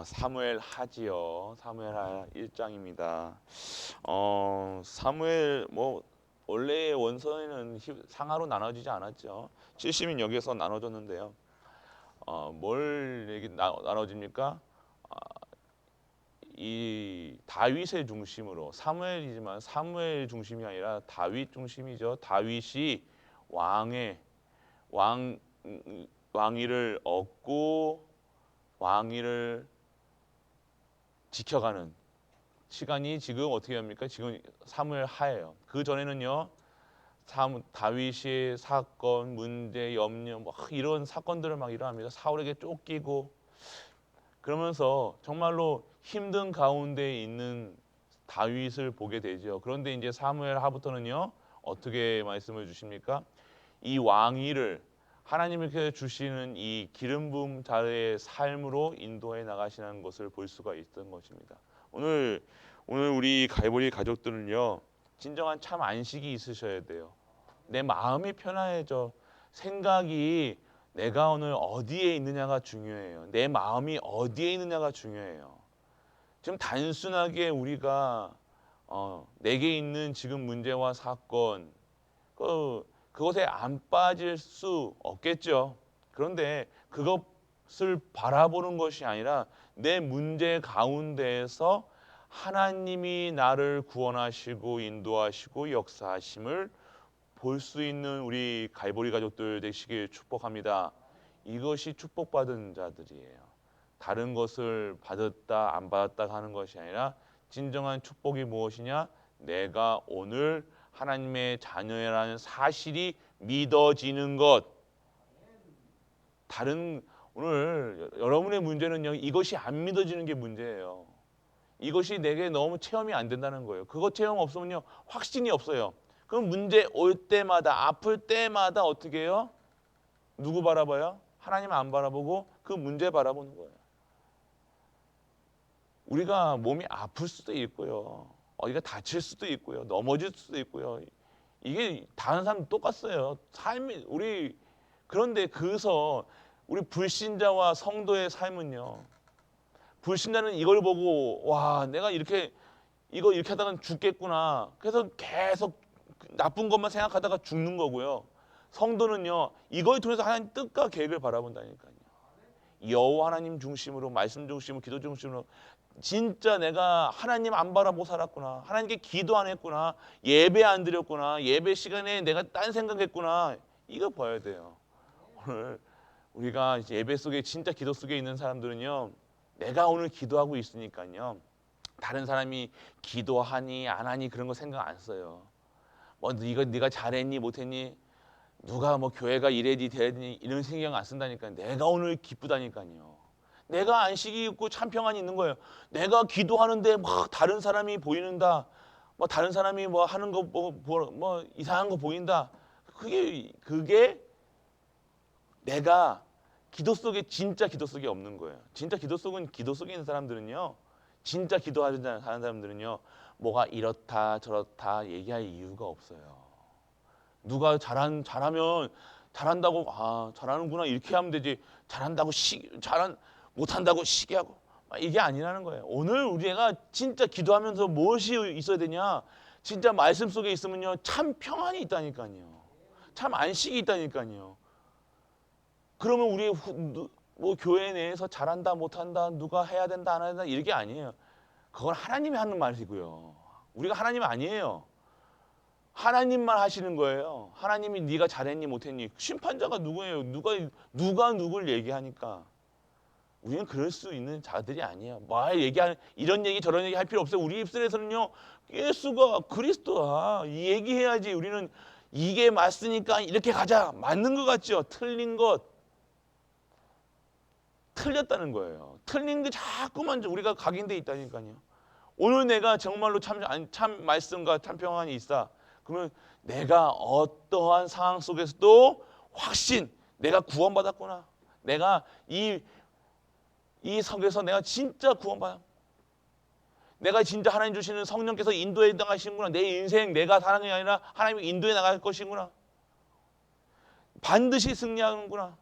사무엘 하지요. 사무엘 하 1장입니다. 사무엘 원래 원서에는 상하로 나눠지지 않았죠. 70인 여기서 나눠졌는데요. 뭘 나눠집니까? 이 다윗의 중심으로 사무엘이지만 사무엘 중심이 아니라 다윗 중심이죠. 다윗이 왕의 왕 왕위를 얻고 왕위를 지켜가는 시간이 지금 어떻게 합니까? 지금 사무엘 하예요. 그 전에는요, 다윗의 사건, 문제, 염려, 이런 사건들을 막 일어납니다. 사울에게 쫓기고 그러면서 정말로 힘든 가운데 있는 다윗을 보게 되죠. 그런데 이제 사무엘 하부터는요, 어떻게 말씀을 주십니까? 이 왕위를 하나님께서 주시는 이 기름 부음 자의 삶으로 인도해 나가시는 것을 볼 수가 있던 것입니다. 오늘 우리 갈보리 가족들은요, 진정한 참 안식이 있으셔야 돼요. 내 마음이 편안해져. 생각이 내가 오늘 어디에 있느냐가 중요해요. 내 마음이 어디에 있느냐가 중요해요. 지금 단순하게 우리가 내게 있는 지금 문제와 사건 그것에 안 빠질 수 없겠죠. 그런데 그것을 바라보는 것이 아니라 내 문제 가운데에서 하나님이 나를 구원하시고 인도하시고 역사하심을 볼 수 있는 우리 갈보리 가족들 되시길 축복합니다. 이것이 축복받은 자들이에요. 다른 것을 받았다 안 받았다 하는 것이 아니라 진정한 축복이 무엇이냐? 내가 오늘 하나님의 자녀라는 사실이 믿어지는 것. 오늘 여러분의 문제는요, 이것이 안 믿어지는 게 문제예요. 이것이 내게 너무 체험이 안 된다는 거예요. 그거 체험 없으면요, 확신이 없어요. 그럼 문제 올 때마다, 아플 때마다 어떻게 해요? 누구 바라봐요? 하나님 안 바라보고 그 문제 바라보는 거예요. 우리가 몸이 아플 수도 있고요. 어디가 다칠 수도 있고요. 넘어질 수도 있고요. 이게 다른 사람 똑같아요. 삶이 그런데 우리 불신자와 성도의 삶은요. 불신자는 이걸 보고 와, 내가 이거 이렇게 하다가 죽겠구나. 그래서 계속 나쁜 것만 생각하다가 죽는 거고요. 성도는요. 이걸 통해서 하나님 뜻과 계획을 바라본다니까요. 여호와 하나님 중심으로, 말씀 중심으로, 기도 중심으로 진짜 내가 하나님 안 바라보고 살았구나. 하나님께 기도 안 했구나. 예배 안 드렸구나. 예배 시간에 내가 딴 생각했구나. 이거 봐야 돼요. 오늘 우리가 이제 예배 속에 진짜 기도 속에 있는 사람들은요. 내가 오늘 기도하고 있으니까요. 다른 사람이 기도하니 안 하니 그런 거 생각 안 써요. 이거 네가 잘했니 못했니? 누가 교회가 이래니 되니 이런 신경 안 쓴다니까요. 내가 오늘 기쁘다니까요. 내가 안식이 있고 참 평안이 있는 거예요. 내가 기도하는데 막 다른 사람이 보이는다. 다른 사람이 하는 거 이상한 거 보인다. 그게 내가 진짜 기도 속에 없는 거예요. 진짜 기도 속에 있는 사람들은요. 진짜 기도하는 사람들은요. 뭐가 이렇다 저렇다 얘기할 이유가 없어요. 누가 잘하면 잘한다고 잘하는구나 이렇게 하면 되지. 못한다고 시기하고 이게 아니라는 거예요. 오늘 우리가 진짜 기도하면서 무엇이 있어야 되냐? 진짜 말씀 속에 있으면요 참 평안이 있다니까요. 참 안식이 있다니까요. 그러면 우리 교회 내에서 잘한다 못한다 누가 해야 된다 안 해야 된다 이게 아니에요. 그건 하나님이 하는 말이고요. 우리가 하나님 아니에요. 하나님만 하시는 거예요. 하나님이 네가 잘했니 못했니 심판자가 누구예요? 누가 누굴 얘기하니까 우리는 그럴 수 있는 자들이 아니에요. 이런 얘기 저런 얘기 할 필요 없어요. 우리 입술에서는요 예수가 그리스도야 이 얘기해야지. 우리는 이게 맞으니까 이렇게 가자. 맞는 것 같죠? 틀린 것 틀렸다는 거예요. 틀린 게 자꾸만 우리가 각인돼 있다니까요. 오늘 내가 정말로 참 말씀과 참 평안이 있어. 그러면 내가 어떠한 상황 속에서도 확신, 내가 구원받았구나. 내가 이 성에서 내가 진짜 구원받아. 내가 진짜 하나님 주시는 성령께서 인도해 나가시는구나. 내 인생 내가 사는 게 아니라 하나님이 인도해 나갈 것이구나. 반드시 승리하는구나.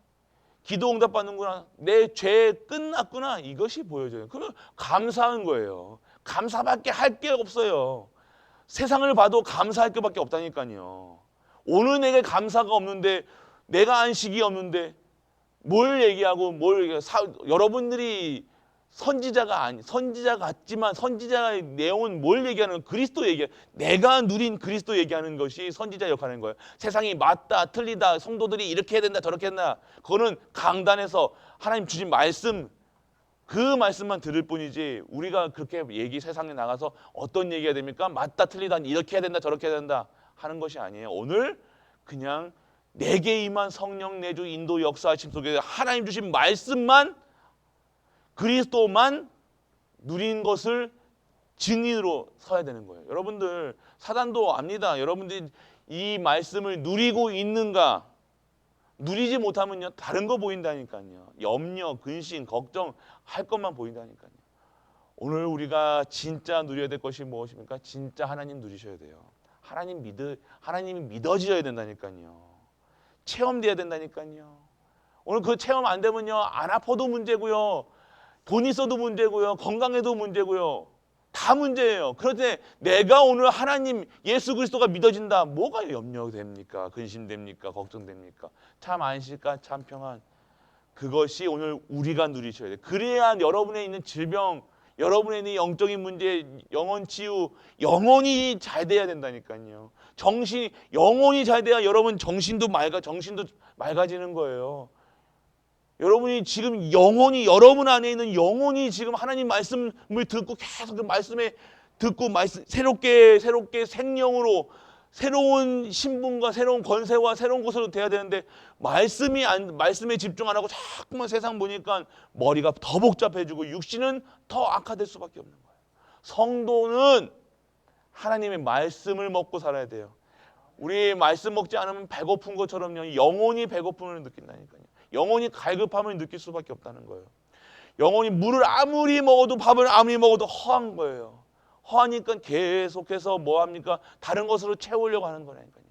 기도 응답 받는구나. 내 죄 끝났구나. 이것이 보여져요. 그러면 감사한 거예요. 감사밖에 할 게 없어요. 세상을 봐도 감사할 것밖에 없다니까요. 오늘 내게 감사가 없는데, 내가 안식이 없는데 뭘 얘기하고 여러분들이 선지자 같지만 선지자의 내용은 뭘 얘기하는, 그리스도 얘기, 내가 누린 그리스도 얘기하는 것이 선지자 역할인 거예요. 세상이 맞다 틀리다, 성도들이 이렇게 해야 된다 저렇게 해야 된다, 그거는 강단에서 하나님 주신 말씀, 그 말씀만 들을 뿐이지, 우리가 그렇게 세상에 나가서 어떤 얘기해야 됩니까? 맞다 틀리다, 이렇게 해야 된다 저렇게 해야 된다 하는 것이 아니에요. 오늘 그냥 내게 임한 성령 내주 인도 역사하심 속에 하나님 주신 말씀만, 그리스도만 누린 것을 증인으로 서야 되는 거예요. 여러분들, 사단도 압니다. 여러분들이 이 말씀을 누리고 있는가, 누리지 못하면요 다른 거 보인다니까요. 염려, 근심, 걱정 할 것만 보인다니까요. 오늘 우리가 진짜 누려야 될 것이 무엇입니까? 진짜 하나님 누리셔야 돼요. 하나님이 믿어지셔야 된다니까요. 체험돼야 된다니까요. 오늘 그 체험 안 되면요, 안 아파도 문제고요, 돈 있어도 문제고요, 건강해도 문제고요, 다 문제예요. 그런데 내가 오늘 하나님 예수 그리스도가 믿어진다, 뭐가 염려됩니까? 근심됩니까? 걱정됩니까? 참 안식과 참 평안, 그것이 오늘 우리가 누리셔야 돼요. 그래야 여러분에 있는 질병, 여러분에 있는 영적인 문제, 영혼 치유, 영혼이 잘 돼야 된다니까요. 영혼이 잘 돼야 여러분 정신도 맑아지는 거예요. 여러분이 지금 여러분 안에 있는 영혼이 지금 하나님 말씀을 듣고 계속 그 말씀에 듣고 새롭게 생명으로 새로운 신분과 새로운 권세와 새로운 곳으로 돼야 되는데, 말씀에 집중 안 하고 자꾸만 세상 보니까 머리가 더 복잡해지고 육신은 더 악화될 수밖에 없는 거예요. 성도는 하나님의 말씀을 먹고 살아야 돼요. 우리 말씀 먹지 않으면 배고픈 것처럼요, 영혼이 배고픔을 느낀다니까요. 영혼이 갈급함을 느낄 수밖에 없다는 거예요. 영혼이 물을 아무리 먹어도, 밥을 아무리 먹어도 허한 거예요. 허하니까 계속해서 뭐합니까? 다른 것으로 채우려고 하는 거라니까요.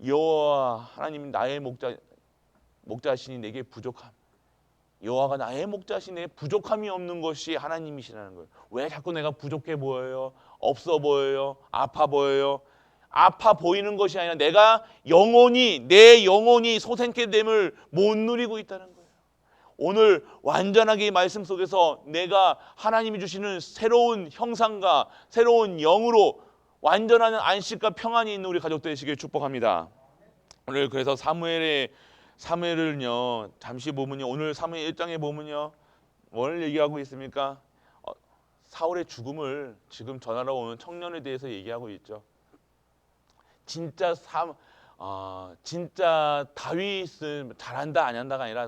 여호와 하나님 나의 목자시니 내게 부족함. 여호와가 나의 목자시니 내게 부족함이 없는 것이 하나님이시라는 거예요. 왜 자꾸 내가 부족해 보여요? 없어 보여요? 아파 보여요? 아파 보이는 것이 아니라 내 영혼이 소생케 됨을 못 누리고 있다는 거예요. 오늘 완전하게 이 말씀 속에서 내가 하나님이 주시는 새로운 형상과 새로운 영으로 완전한 안식과 평안이 있는 우리 가족 되시길 축복합니다. 오늘 그래서 사무엘을요 잠시 보면요, 오늘 사무엘 1장에 보면요 뭘 얘기하고 있습니까? 사울의 죽음을 지금 전하러 오는 청년에 대해서 얘기하고 있죠. 진짜 다윗을 잘한다 안 한다가 아니라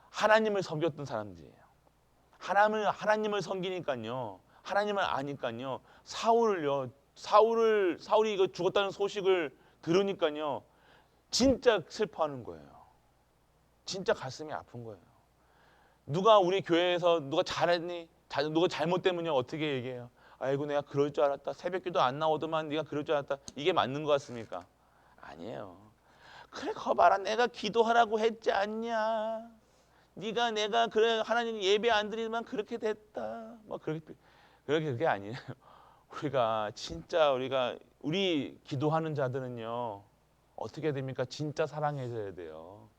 하나님을 섬겼던 사람들이에요. 하나님을 섬기니까요, 하나님을 아니까요, 사울이 이거 죽었다는 소식을 들으니까요 진짜 슬퍼하는 거예요. 진짜 가슴이 아픈 거예요. 누가 우리 교회에서 누가 잘했니? 누가 잘못되면요 어떻게 얘기해요? 아이고 내가 그럴 줄 알았다. 새벽기도 안 나오더만 네가 그럴 줄 알았다. 이게 맞는 것 같습니까? 아니에요. 그래 거봐라, 내가 기도하라고 했지 않냐. 내가 그래 하나님 예배 안 드리면 그렇게 됐다. 뭐 그게 아니에요. 우리 기도하는 자들은요 어떻게 됩니까? 진짜 사랑해줘야 돼요.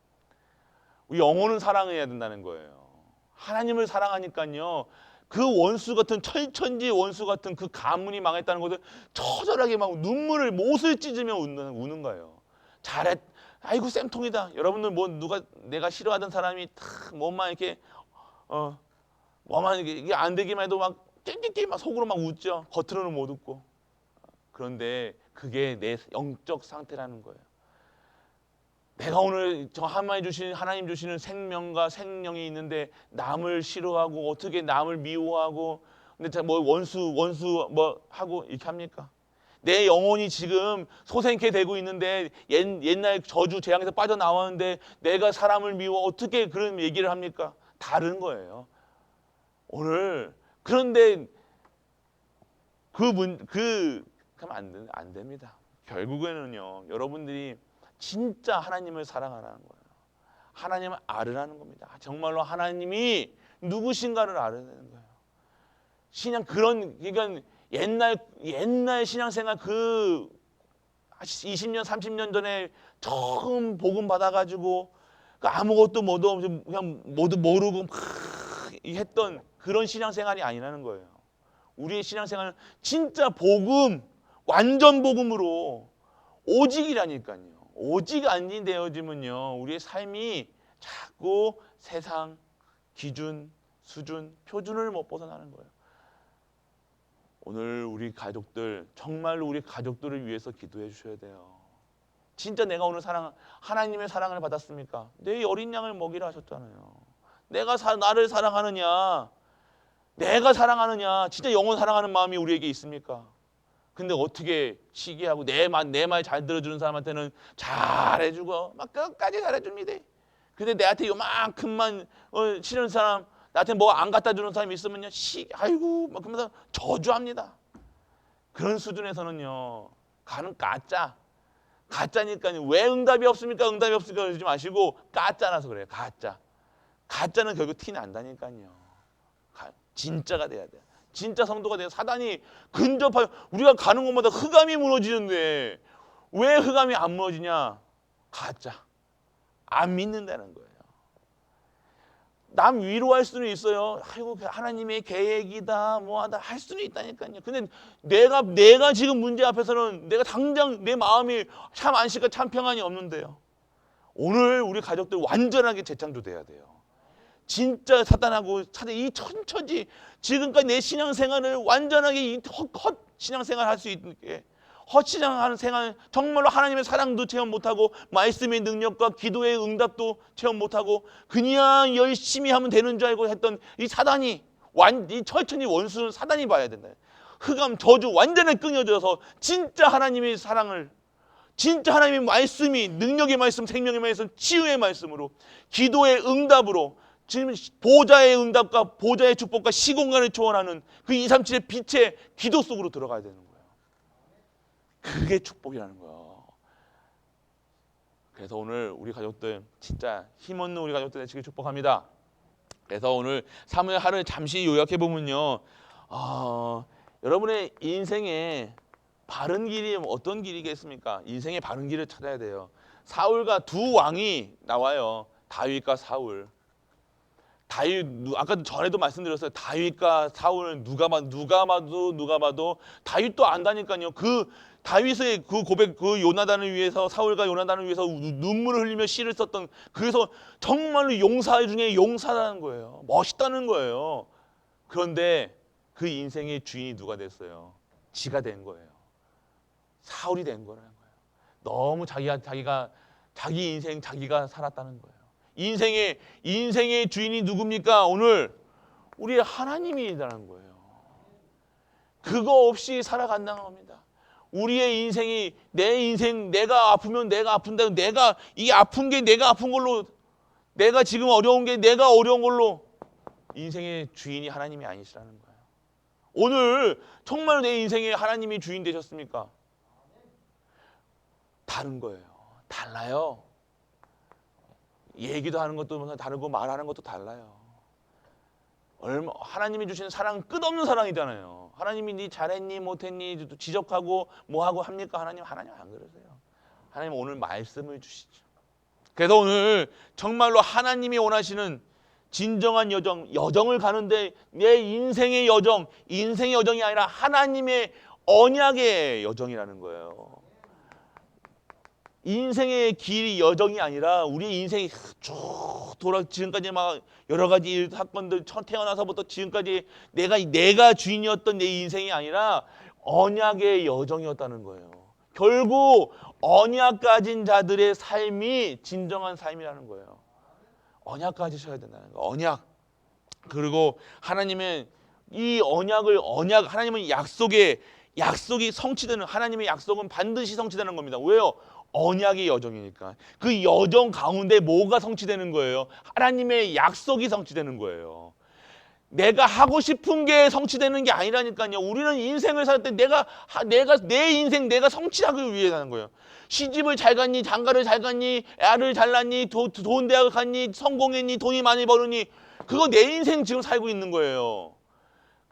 우리 영혼은 사랑해야 된다는 거예요. 하나님을 사랑하니까요, 그 원수 같은 천지 원수 같은 그 가문이 망했다는 것을 처절하게 막 못을 찢으며 우는 거예요. 아이고 쌤통이다. 여러분들 내가 싫어하던 사람이 뭐만 이렇게 이게 안 되기만 해도 막 띵띵띵 막 속으로 막 웃죠. 겉으로는 못 웃고. 그런데 그게 내 영적 상태라는 거예요. 내가 오늘 하나님 주시는 생명과 생명이 있는데 남을 싫어하고 어떻게 남을 미워하고, 근데 원수 하고 이렇게 합니까? 내 영혼이 지금 소생케 되고 있는데 옛날 저주 재앙에서 빠져나왔는데 내가 사람을 미워 어떻게 그런 얘기를 합니까? 다른 거예요. 오늘 그런데 하면 안 됩니다. 결국에는요 여러분들이 진짜 하나님을 사랑하라는 거예요. 하나님을 알으라는 겁니다. 정말로 하나님이 누구신가를 알아내는 거예요. 신앙 그러니까 옛날 신앙생활 그 20년 30년 전에 처음 복음 받아가지고 아무것도 그냥 모르고 막 했던 그런 신앙생활이 아니라는 거예요. 우리의 신앙생활은 진짜 복음, 완전 복음으로 오직이라니까요. 오직 안 되어지면요, 우리의 삶이 자꾸 세상 기준, 수준, 표준을 못 벗어나는 거예요. 오늘 우리 가족들, 정말로 우리 가족들을 위해서 기도해 주셔야 돼요. 진짜 내가 오늘 하나님의 사랑을 받았습니까? 내 어린 양을 먹이라 하셨잖아요. 나를 사랑하느냐, 내가 사랑하느냐, 진짜 영혼 사랑하는 마음이 우리에게 있습니까? 근데 어떻게 시기하고 내 말 잘 들어주는 사람한테는 잘해주고 막 끝까지 잘해줍니다. 근데 내한테 요만큼만 싫은 사람, 나한테 뭐 안 갖다 주는 사람이 있으면요, 아이고 막 그러면서 저주합니다. 그런 수준에서는요, 가는 가짜니까요. 왜 응답이 없습니까? 그러지 마시고 가짜라서 그래요. 가짜는 결국 티 난다니까요. 진짜가 돼야 돼요. 진짜 성도가 돼요. 사단이 근접하여 우리가 가는 곳마다 흑암이 무너지는데 왜 흑암이 안 무너지냐? 가짜. 안 믿는다는 거예요. 남 위로할 수는 있어요. 아이고 하나님의 계획이다 뭐하다 할 수는 있다니까요. 근데 내가 지금 문제 앞에서는 내가 당장 내 마음이 참 안식과 참 평안이 없는데요. 오늘 우리 가족들 완전하게 재창조돼야 돼요. 진짜 사단하고 이 천처지 지금까지 내 신앙생활을 완전하게 헛 신앙생활 할 수 있게 헛신앙하는 생활, 정말로 하나님의 사랑도 체험 못하고 말씀의 능력과 기도의 응답도 체험 못하고 그냥 열심히 하면 되는 줄 알고 했던 이 사단이 이 천천히 원수는 사단이 봐야 된다. 흑암 저주 완전히 끊어져서 진짜 하나님의 사랑을, 진짜 하나님의 말씀이 능력의 말씀, 생명의 말씀, 치유의 말씀으로 기도의 응답으로 지금 보좌의 응답과 보좌의 축복과 시공간을 초월하는 그 237의 빛의 기도 속으로 들어가야 되는 거예요. 그게 축복이라는 거예요. 그래서 오늘 우리 가족들 진짜 힘없는 우리 가족들 되시길 축복합니다. 그래서 오늘 사무엘 하를 잠시 요약해 보면요, 여러분의 인생에 바른 길이 어떤 길이겠습니까? 인생의 바른 길을 찾아야 돼요. 사울과 두 왕이 나와요. 다윗과 사울. 아까 전에도 말씀드렸어요. 다윗과 사울은 누가 봐도 다윗도 안다니까요. 그 다윗의 그 고백, 그 요나단을 위해서, 사울과 요나단을 위해서 눈물을 흘리며 시를 썼던, 그래서 정말로 용사 중에 용사라는 거예요. 멋있다는 거예요. 그런데 그 인생의 주인이 누가 됐어요? 지가 된 거예요. 사울이 된 거라는 거예요. 너무 자기 인생 자기가 살았다는 거예요. 인생의 주인이 누굽니까? 오늘 우리 하나님이라는 거예요. 그거 없이 살아간다는 겁니다. 우리의 인생이 내 인생, 내가 아프면 내가 아픈다. 이 아픈 게 내가 아픈 걸로, 내가 지금 어려운 게 내가 어려운 걸로 인생의 주인이 하나님이 아니시라는 거예요. 오늘 정말 내 인생에 하나님이 주인 되셨습니까? 다른 거예요. 달라요. 얘기도 하는 것도 다르고 말하는 것도 달라요. 하나님이 주시는 사랑은 끝없는 사랑이잖아요. 하나님이 네 잘했니 못했니 지적하고 뭐하고 합니까? 하나님 안 그러세요. 하나님 오늘 말씀을 주시죠. 그래서 오늘 정말로 하나님이 원하시는 진정한 여정을 가는데 내 인생의 여정이 아니라 하나님의 언약의 여정이라는 거예요. 인생의 길이 여정이 아니라 우리 인생이 쭉 지금까지 막 여러 가지 사건들 태어나서부터 지금까지 내가 주인이었던 내 인생이 아니라 언약의 여정이었다는 거예요. 결국 언약 가진 자들의 삶이 진정한 삶이라는 거예요. 언약 가지셔야 된다는 거예요. 언약. 그리고 하나님은 이 하나님은 약속이 성취되는, 하나님의 약속은 반드시 성취되는 겁니다. 왜요? 언약의 여정이니까. 그 여정 가운데 뭐가 성취되는 거예요? 하나님의 약속이 성취되는 거예요. 내가 하고 싶은 게 성취되는 게 아니라니까요. 우리는 인생을 살 때 내가 내 인생 내가 성취하기 위해 사는 거예요. 시집을 잘 갔니, 장가를 잘 갔니, 애를 잘 낳니, 좋은 대학을 갔니, 성공했니, 돈이 많이 벌었니, 그거 내 인생 지금 살고 있는 거예요.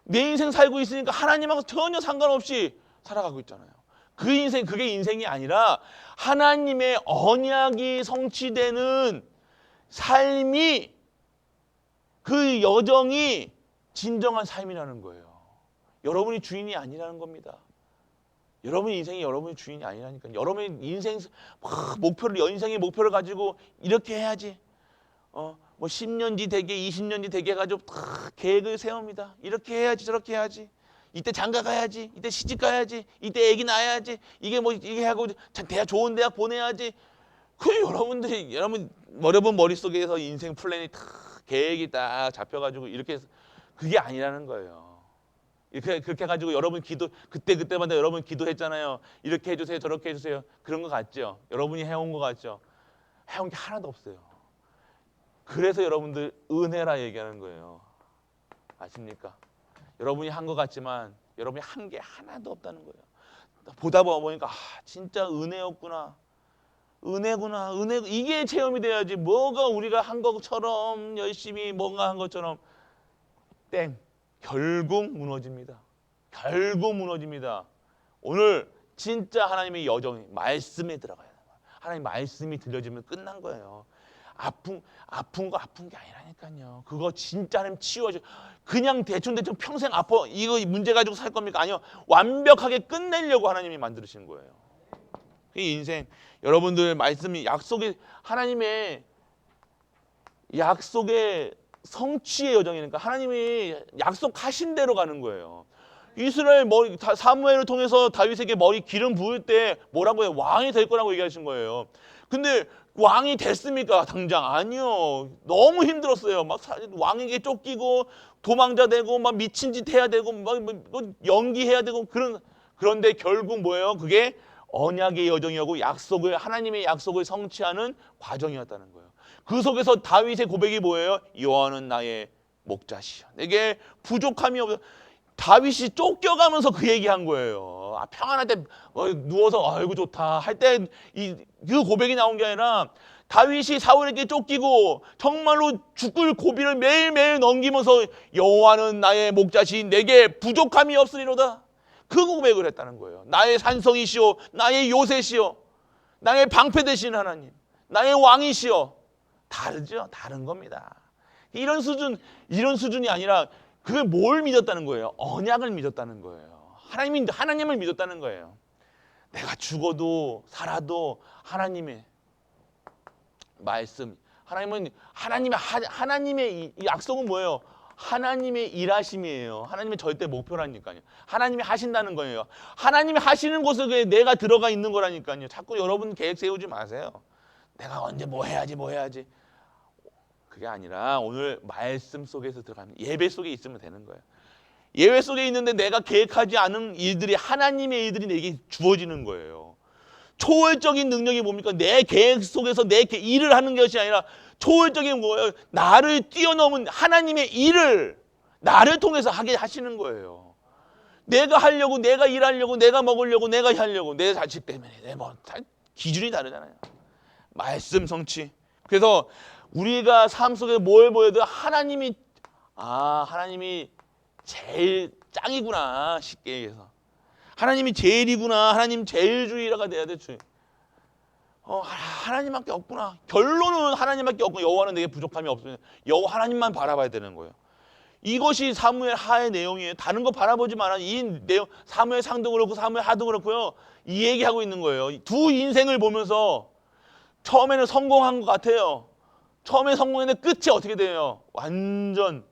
내 인생 살고 있으니까 하나님하고 전혀 상관없이 살아가고 있잖아요. 그 인생, 그게 인생이 아니라 하나님의 언약이 성취되는 삶이, 그 여정이 진정한 삶이라는 거예요. 여러분이 주인이 아니라는 겁니다. 여러분의 인생이 여러분의 주인이 아니라니까요. 여러분의 인생 목표를, 인생의 목표를 가지고 이렇게 해야지, 뭐 10년 뒤 되게, 20년 뒤 되게 해가지고 다 계획을 세웁니다. 이렇게 해야지, 저렇게 해야지. 이때 장가 가야지, 이때 시집 가야지, 이때 애기 낳아야지, 이게 하고 대학, 좋은 대학 보내야지. 그 여러분 머릿속에서 인생 플랜이 다 계획이 딱 잡혀가지고 이렇게, 그게 아니라는 거예요. 그렇게 해가지고 여러분 그때마다 여러분 기도했잖아요. 이렇게 해주세요, 저렇게 해주세요. 그런 거 같죠? 여러분이 해온 거 같죠? 해온 게 하나도 없어요. 그래서 여러분들 은혜라 얘기하는 거예요. 아십니까? 여러분이 한 것 같지만 여러분이 한 게 하나도 없다는 거예요. 보다 보니까 진짜 은혜였구나. 은혜구나. 은혜, 이게 체험이 돼야지. 뭐가 우리가 한 것처럼 열심히 뭔가 한 것처럼 땡. 결국 무너집니다. 결국 무너집니다. 오늘 진짜 하나님의 여정이 말씀에 들어가야 돼요. 하나님 말씀이 들려지면 끝난 거예요. 아픈 거 아픈 게 아니라니까요. 그거 진짜 하나님 치유하죠. 그냥 대충 평생 아파 이거 문제 가지고 살 겁니까? 아니요. 완벽하게 끝내려고 하나님이 만드신 거예요. 이 인생, 여러분들 말씀이 하나님의 약속의 성취의 여정이니까 하나님이 약속하신 대로 가는 거예요. 이스라엘 사무엘을 통해서 다윗에게 머리 기름 부을 때 뭐라고 해요? 왕이 될 거라고 얘기하신 거예요. 근데 왕이 됐습니까? 당장 아니요. 너무 힘들었어요. 막 왕에게 쫓기고 도망자 되고 막 미친 짓 해야 되고 막 연기해야 되고 그런데 결국 뭐예요? 그게 언약의 여정이었고 하나님의 약속을 성취하는 과정이었다는 거예요. 그 속에서 다윗의 고백이 뭐예요? 여호와는 나의 목자시여. 내게 부족함이 없어. 다윗이 쫓겨가면서 그 얘기한 거예요. 평안할 때 누워서 아이고 좋다 할 때 그 고백이 나온 게 아니라 다윗이 사울에게 쫓기고 정말로 죽을 고비를 매일매일 넘기면서 여호와는 나의 목자시인 내게 부족함이 없으리로다. 그 고백을 했다는 거예요. 나의 산성이시오, 나의 요새시오, 나의 방패 되신 하나님, 나의 왕이시오. 다르죠? 다른 겁니다. 이런 수준이 아니라 그걸 뭘 믿었다는 거예요? 언약을 믿었다는 거예요. 하나님을 믿었다는 거예요. 내가 죽어도 살아도 하나님의 말씀, 하나님의 이 약속은 뭐예요? 하나님의 일하심이에요. 하나님의 절대 목표라니까요. 하나님이 하신다는 거예요. 하나님이 하시는 곳에 내가 들어가 있는 거라니까요. 자꾸 여러분 계획 세우지 마세요. 내가 언제 뭐 해야지. 그게 아니라 오늘 말씀 속에서 들어가면 예배 속에 있으면 되는 거예요. 예배 속에 있는데 내가 계획하지 않은 일들이 하나님의 일들이 내게 주어지는 거예요. 초월적인 능력이 뭡니까? 내 계획 속에서 내 일을 하는 것이 아니라 초월적인 뭐예요? 나를 뛰어넘은 하나님의 일을 나를 통해서 하게 하시는 거예요. 내가 하려고, 내가 일하려고, 내가 먹으려고, 내가 하려고, 내 자식 때문에 기준이 다르잖아요. 말씀 성취. 그래서 우리가 삶 속에 뭘 보여도 하나님이 제일 짱이구나. 쉽게 얘기해서 하나님이 제일이구나. 하나님 제일주의라가 돼야 돼. 하나님밖에 없구나. 결론은 하나님밖에 없고 여호와는 내게 부족함이 없으면 여호와 하나님만 바라봐야 되는 거예요. 이것이 사무엘 하의 내용이에요. 다른 거 바라보지 마라. 이 내용 사무엘 상도 그렇고 사무엘 하도 그렇고요. 이 얘기하고 있는 거예요. 두 인생을 보면서 처음에는 성공한 것 같아요. 처음에 성공했는데 끝이 어떻게 돼요? 완전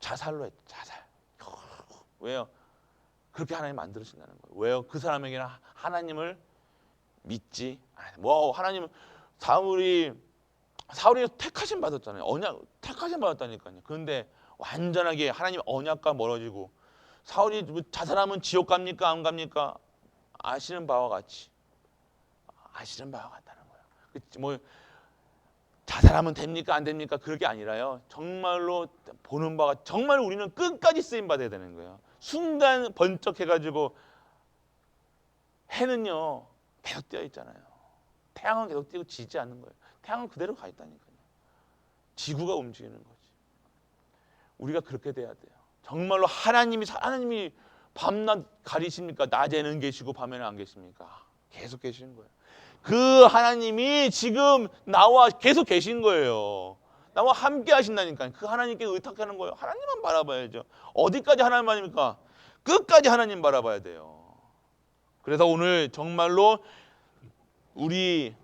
자살로 했죠. 자살. 왜요? 그렇게 하나님 만들어진다는 거예요. 왜요? 그 사람에게는 하나님을 믿지 않아요. 사울이 택하심 받았잖아요. 택하심 받았다니까요. 그런데 완전하게 하나님 언약과 멀어지고 사울이 자살하면 지옥 갑니까? 안 갑니까? 아시는 바와 같다는 거예요. 자살하면 됩니까 안 됩니까? 그게 아니라요. 정말로 보는 바가 정말 우리는 끝까지 쓰임 받아야 되는 거예요. 순간 번쩍해가지고 해는요 계속 뛰어 있잖아요. 태양은 계속 뛰고 지지 않는 거예요. 태양은 그대로 가 있다니까요. 지구가 움직이는 거지. 우리가 그렇게 돼야 돼요. 정말로 하나님이 밤낮 가리십니까? 낮에는 계시고 밤에는 안 계십니까? 계속 계시는 거예요. 그 하나님이 지금 나와 계속 계신 거예요. 나와 함께 하신다니까요. 그 하나님께 의탁하는 거예요. 하나님만 바라봐야죠. 어디까지 하나님만입니까? 끝까지 하나님 바라봐야 돼요. 그래서 오늘 정말로 우리는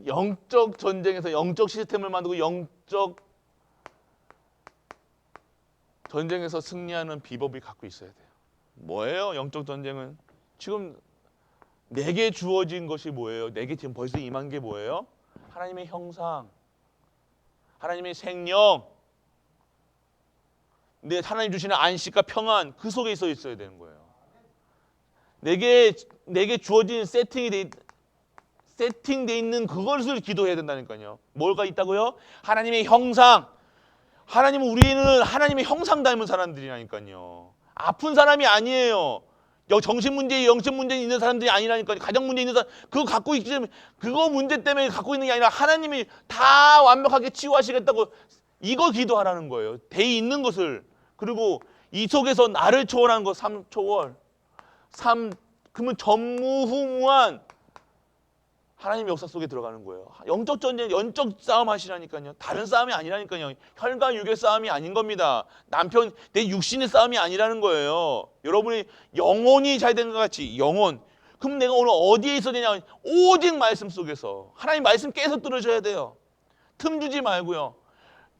영적 전쟁에서 영적 시스템을 만들고 영적 전쟁에서 승리하는 비법이 갖고 있어야 돼요. 뭐예요? 영적 전쟁은 지금 내게 주어진 것이 뭐예요? 내게 지금 벌써 임한 게 뭐예요? 하나님의 형상, 하나님의 생명, 내 하나님 주시는 안식과 평안 그 속에 있어야 되는 거예요. 내게 주어진 세팅돼 있는 그것을 기도해야 된다니까요. 뭐가 있다고요? 하나님의 형상. 우리는 하나님의 형상 닮은 사람들이라니까요. 아픈 사람이 아니에요. 정신 문제, 영적 문제 있는 사람들이 아니라니까요. 가정 문제 있는 사람 그거 갖고 있기 때문에 그거 문제 때문에 갖고 있는 게 아니라 하나님이 다 완벽하게 치유하시겠다고 이거 기도하라는 거예요. 돼 있는 것을. 그리고 이 속에서 나를 초월하는 것, 삼초월. 그러면 전무후무한 하나님의 역사 속에 들어가는 거예요. 영적 전쟁, 영적 싸움 하시라니까요. 다른 싸움이 아니라니까요. 혈과 육의 싸움이 아닌 겁니다. 남편, 내 육신의 싸움이 아니라는 거예요. 여러분이 영혼이 잘 된 것 같이 영혼. 그럼 내가 오늘 어디에 있어야 되냐? 오직 말씀 속에서. 하나님 말씀 계속 들으셔야 돼요. 틈 주지 말고요.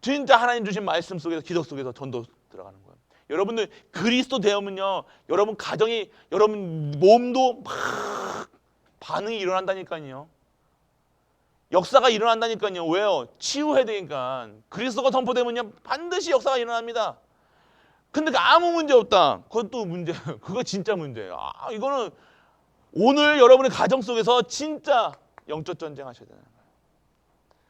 진짜 하나님 주신 말씀 속에서 기도 속에서 전도 들어가는 거예요. 여러분들 그리스도 되면요. 여러분 가정이 여러분 몸도 막 반응이 일어난다니까요. 역사가 일어난다니까요. 왜요? 치유해야 되니까. 그리스도가 선포되면요 반드시 역사가 일어납니다. 근데 아무 문제 없다. 그것도 문제. 그거 진짜 문제예요. 이거는 오늘 여러분의 가정 속에서 진짜 영적 전쟁 하셔야 되는 거예요.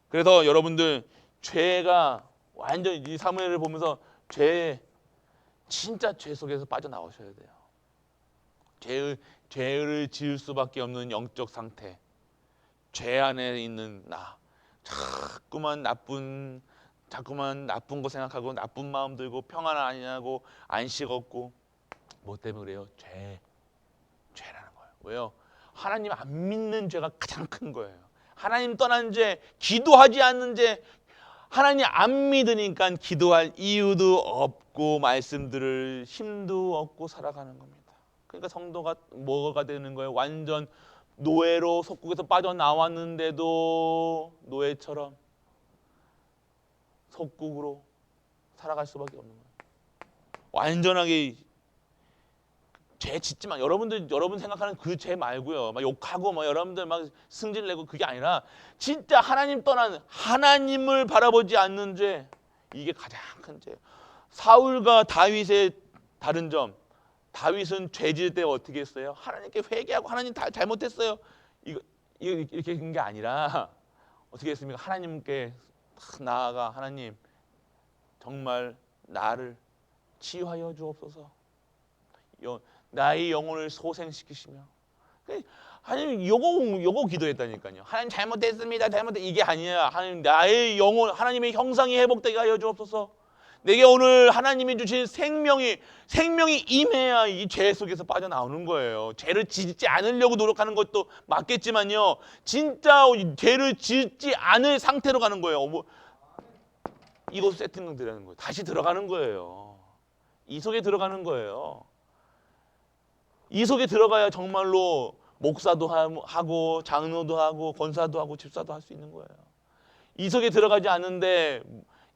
그래서 여러분들 죄가 완전 이 사무엘을 보면서 진짜 죄 속에서 빠져나오셔야 돼요. 죄를 지을 수밖에 없는 영적 상태. 죄 안에 있는 나. 자꾸만 나쁜 거 생각하고 나쁜 마음 들고 평안 아니냐고 안식 없고 뭐 때문에 그래요? 죄라는 거예요. 왜요? 하나님 안 믿는 죄가 가장 큰 거예요. 하나님 떠난 죄, 기도하지 않는 죄, 하나님 안 믿으니까 기도할 이유도 없고 말씀 들을 힘도 없고 살아가는 겁니다. 그러니까 성도가 뭐가 되는 거예요? 완전 노예로 속국에서 빠져나왔는데도 노예처럼 속국으로 살아갈 수밖에 없는 거예요. 완전하게 죄 짓지만 여러분 생각하는 그 죄 말고요. 막 욕하고 막 여러분들 막 승질 내고 그게 아니라 진짜 하나님 떠난 하나님을 바라보지 않는 죄. 이게 가장 큰 죄예요. 사울과 다윗의 다른 점. 다윗은 죄 지을 때 어떻게 했어요? 하나님께 회개하고 하나님 다 잘못했어요. 이거 이렇게 한 게 아니라 어떻게 했습니까? 하나님께 나아가 하나님 정말 나를 치유하여 주옵소서. 나의 영혼을 소생시키시며 하나님 요거 기도했다니까요. 하나님 잘못했습니다. 이게 아니야. 하나님 나의 영혼 하나님의 형상이 회복되게 하여 주옵소서. 내게 오늘 하나님이 주신 생명이 임해야 이 죄 속에서 빠져나오는 거예요. 죄를 짓지 않으려고 노력하는 것도 맞겠지만요. 진짜 죄를 짓지 않을 상태로 가는 거예요. 이거 세팅을 들어가는 거예요. 다시 들어가는 거예요. 이 속에 들어가는 거예요. 이 속에 들어가야 정말로 목사도 하고 장로도 하고 권사도 하고 집사도 할 수 있는 거예요. 이 속에 들어가지 않는데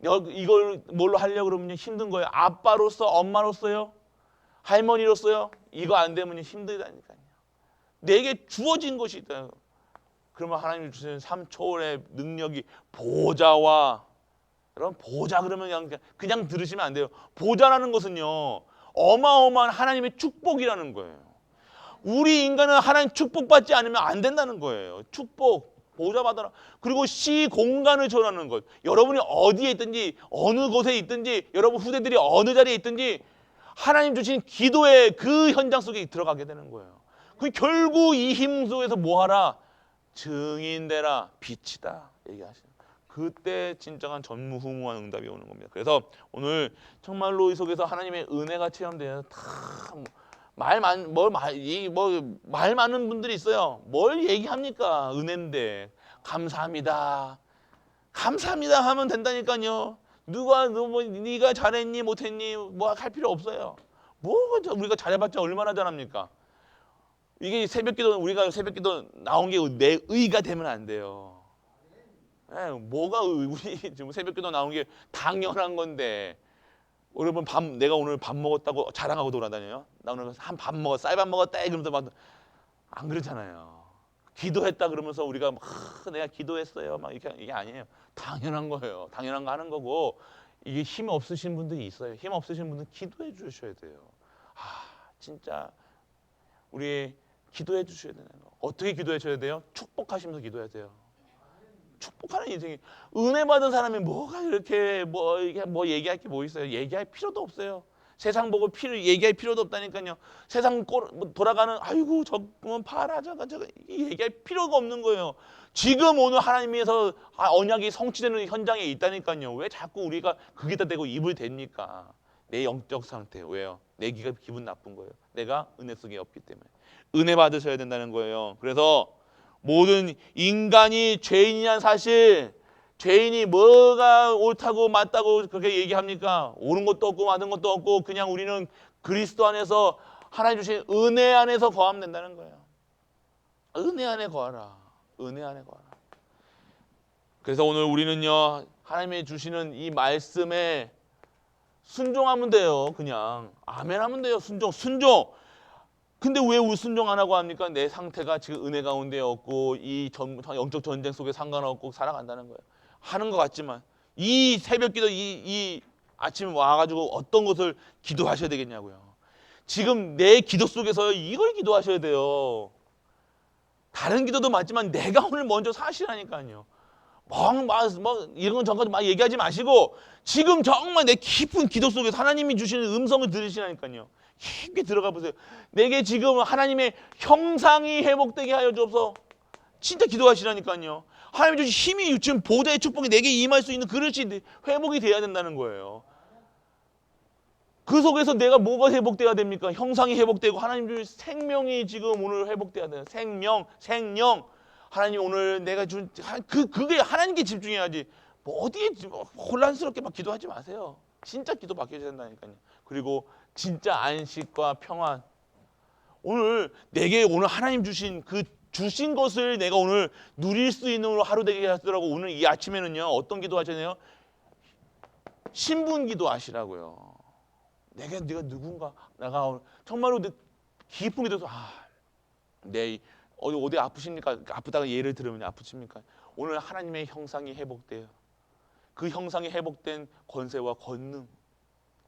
이걸 뭘로 하려고 그러면 힘든 거예요. 아빠로서 엄마로서요. 할머니로서요. 이거 안 되면 힘들다니까요. 내게 주어진 것이 있다. 그러면 하나님이 주시는 삼초월의 능력이 보좌와 여러분 보좌 그러면 그냥 들으시면 안 돼요. 보좌라는 것은요. 어마어마한 하나님의 축복이라는 거예요. 우리 인간은 하나님 축복받지 않으면 안 된다는 거예요. 축복, 보좌 받아라. 그리고 시공간을 초월하는 것. 여러분이 어디에 있든지 어느 곳에 있든지 여러분 후대들이 어느 자리에 있든지 하나님 주신 기도의 그 현장 속에 들어가게 되는 거예요. 그 결국 이 힘 속에서 뭐하라? 증인되라. 빛이다. 얘기하시는. 그때 진정한 전무후무한 응답이 오는 겁니다. 그래서 오늘 정말로 이 속에서 하나님의 은혜가 체험되는 말 많은 분들이 있어요. 뭘 얘기합니까? 은혜인데 감사합니다. 감사합니다 하면 된다니까요. 네가 잘했니 못했니 뭐 할 필요 없어요. 우리가 잘해봤자 얼마나 잘합니까? 이게 우리가 새벽기도 나온 게 내 의가 되면 안 돼요. 우리 지금 새벽기도 나온 게 당연한 건데. 여러분 내가 오늘 밥 먹었다고 자랑하고 돌아다녀요? 나 오늘 쌀밥 먹었다 이러면서 막 안 그러잖아요. 기도했다 그러면서 우리가 내가 기도했어요 막 이게 아니에요. 당연한 거예요. 당연한 거 하는 거고 이게 힘 없으신 분들이 있어요. 힘 없으신 분들은 기도해 주셔야 돼요. 진짜 우리 기도해 주셔야 되는 거. 어떻게 기도해 줘야 돼요? 축복하시면서 기도해야 돼요. 축복하는 인생이 은혜 받은 사람이 뭐가 이렇게 뭐 얘기할 게 뭐 있어요? 얘기할 필요도 없어요. 세상 보고 얘기할 필요도 없다니까요. 세상 돌아가는 아이고 저건 봐라 저거 얘기할 필요가 없는 거예요. 지금 오늘 하나님께서 언약이 성취되는 현장에 있다니까요. 왜 자꾸 우리가 거기다 대고 입을 댑니까? 내 영적 상태 왜요? 내 기분 나쁜 거예요. 내가 은혜 속에 없기 때문에 은혜 받으셔야 된다는 거예요. 그래서 모든 인간이 죄인이란 사실, 죄인이 뭐가 옳다고 맞다고 그렇게 얘기합니까? 옳은 것도 없고 맞은 것도 없고 그냥 우리는 그리스도 안에서 하나님 주신 은혜 안에서 거하면 된다는 거예요. 은혜 안에 거하라. 은혜 안에 거하라. 그래서 오늘 우리는요 하나님이 주시는 이 말씀에 순종하면 돼요. 그냥 아멘 하면 돼요. 순종. 근데 왜 순종 안 하고 합니까? 내 상태가 지금 은혜 가운데 없고 이 영적 전쟁 속에 상관없고 살아간다는 거예요. 하는 것 같지만 이 새벽기도 이 아침에 와가지고 어떤 것을 기도하셔야 되겠냐고요. 지금 내 기도 속에서 이걸 기도하셔야 돼요. 다른 기도도 맞지만 내가 오늘 먼저 사시라니까요. 이런 건 전까지 막 얘기하지 마시고 지금 정말 내 깊은 기도 속에서 하나님이 주시는 음성을 들으시라니까요. 깊게 들어가 보세요. 내게 지금 하나님의 형상이 회복되게 하여 주옵소서. 진짜 기도하시라니까요. 하나님 주신 힘이 지금 보좌의 축복이 내게 임할 수 있는 그릇이 회복이 돼야 된다는 거예요. 그 속에서 내가 뭐가 회복돼야 됩니까? 형상이 회복되고 하나님 주신 생명이 지금 오늘 회복돼야 돼요. 생명. 하나님 오늘 내가 준 그게 하나님께 집중해야지. 어디에 혼란스럽게 막 기도하지 마세요. 진짜 기도 받게 된다니까요. 그리고 진짜 안식과 평안. 내게 오늘 하나님 주신 것을 내가 오늘 누릴 수 있는 하루 되게 하시더라고. 오늘 이 아침에는요 어떤 기도 하시나요? 신분 기도 하시라고요. 내가 누군가 내가 오늘 정말로 깊은 기도에서 어디 아프십니까? 아프다가 예를 들으면 아프십니까? 오늘 하나님의 형상이 회복돼요. 그 형상이 회복된 권세와 권능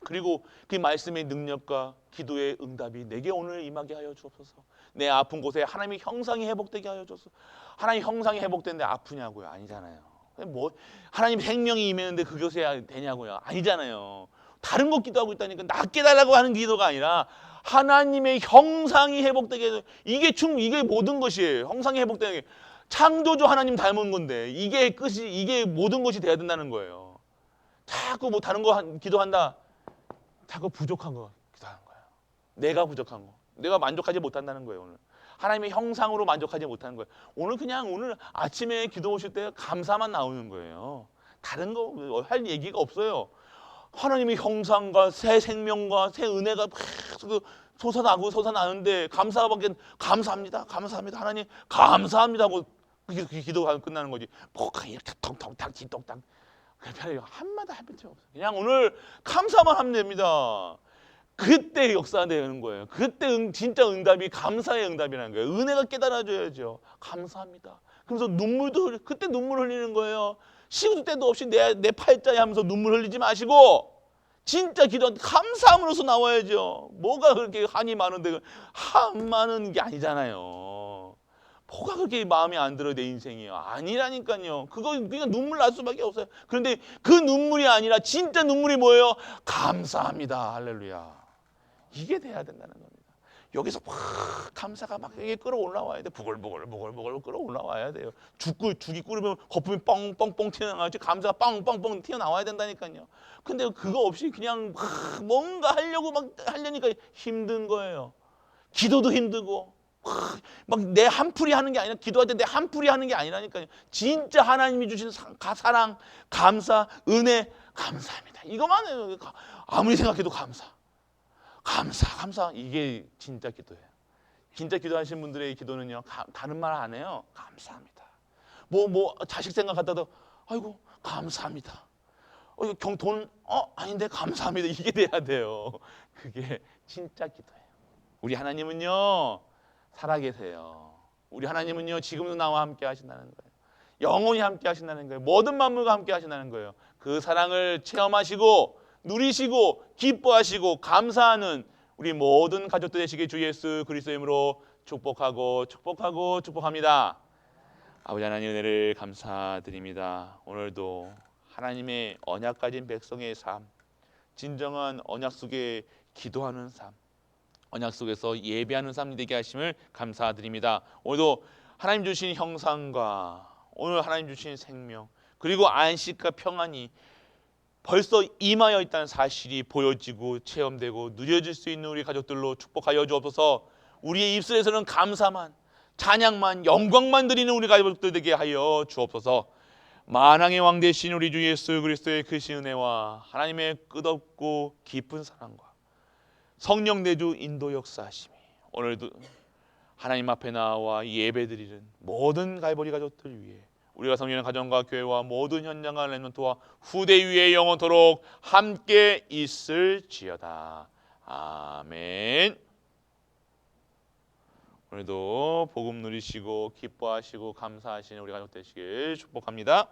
그리고 그 말씀의 능력과 기도의 응답이 내게 오늘 임하게 하여 주옵소서. 내 아픈 곳에 하나님의 형상이 회복되게 하여 주옵소서. 하나님 형상이 회복되는데 아프냐고요? 아니잖아요. 하나님 생명이 임했는데 그것이 되냐고요? 아니잖아요. 다른 것 기도하고 있다니까 낫게 해달라고 하는 기도가 아니라 하나님의 형상이 회복되게 이게 모든 것이에요. 형상이 회복되는 게 창조주 하나님 닮은 건데 이게 모든 것이 돼야 된다는 거예요. 자꾸 다른 거 기도한다. 자꾸 부족한 거 기도하는 거예요. 내가 부족한 거. 내가 만족하지 못한다는 거예요. 오늘 하나님의 형상으로 만족하지 못하는 거예요. 오늘 아침에 기도 오실 때 감사만 나오는 거예요. 다른 거 할 얘기가 없어요. 하나님의 형상과 새 생명과 새 은혜가 계속 솟아나는데 감사합니다 하나님 감사합니다 하고 기도가 끝나는 거지. 뭐가 이렇게 텅텅탕 지떡탕 한마디 할 필요 없어요. 그냥 오늘 감사만 하면 됩니다. 그때 역사가 되는 거예요. 그때 진짜 응답이 감사의 응답이라는 거예요. 은혜가 깨달아줘야죠. 감사합니다. 그러면서 그때 눈물 흘리는 거예요. 시도 때도 없이 내 팔자에 하면서 눈물 흘리지 마시고 진짜 기도한 감사함으로써 나와야죠. 뭐가 그렇게 한이 많은데 한 많은 게 아니잖아요. 뭐가 그렇게 마음에 안 들어 내 인생이요? 아니라니까요. 그거 그냥 눈물 날 수밖에 없어요. 그런데 그 눈물이 아니라 진짜 눈물이 뭐예요? 감사합니다. 할렐루야. 이게 돼야 된다는 겁니다. 여기서 막 감사가 막 이게 끌어올라와야 돼. 부글부글 끌어올라와야 돼요. 죽이 끓으면 거품이 뻥뻥뻥 튀어나와야지 감사가 빵빵빵 튀어나와야 된다니까요. 근데 그거 없이 그냥 막 뭔가 하려고 막 하려니까 힘든 거예요. 기도도 힘들고 막 내 한풀이 하는 게 아니라 기도할 때 내 한풀이 하는 게 아니라니까요. 진짜 하나님이 주신 사랑, 감사, 은혜 감사합니다. 이거만 해요. 아무리 생각해도 감사 이게 진짜 기도예요. 진짜 기도하시는 분들의 기도는요 다른 말 안 해요. 감사합니다. 뭐 자식 생각하다도 아이고 감사합니다. 돈 아닌데 감사합니다. 이게 돼야 돼요. 그게 진짜 기도예요. 우리 하나님은요 살아계세요. 우리 하나님은요 지금도 나와 함께 하신다는 거예요. 영원히 함께 하신다는 거예요. 모든 만물과 함께 하신다는 거예요. 그 사랑을 체험하시고 누리시고 기뻐하시고 감사하는 우리 모든 가족들 되시길 주 예수 그리스도의 이름으로 축복합니다. 아버지 하나님 은혜를 감사드립니다. 오늘도 하나님의 언약 가진 백성의 삶, 진정한 언약 속에 기도하는 삶, 언약 속에서 예배하는 삶이 되게 하심을 감사드립니다. 오늘도 하나님 주신 형상과 오늘 하나님 주신 생명 그리고 안식과 평안이 벌써 임하여 있다는 사실이 보여지고 체험되고 누려질 수 있는 우리 가족들로 축복하여 주옵소서. 우리의 입술에서는 감사만, 찬양만, 영광만 드리는 우리 가족들 되게 하여 주옵소서. 만왕의 왕 되신 우리 주 예수 그리스도의 크신 은혜와 하나님의 끝없고 깊은 사랑과 성령 내주 인도 역사하심이 오늘도 하나님 앞에 나와 예배드리는 모든 갈보리 가족들 위해 우리가 섬기는 가정과 교회와 모든 현장과 렘넌트와 후대 위에 영원토록 함께 있을지어다. 아멘. 오늘도 복음 누리시고 기뻐하시고 감사하시는 우리 가족 되시길 축복합니다.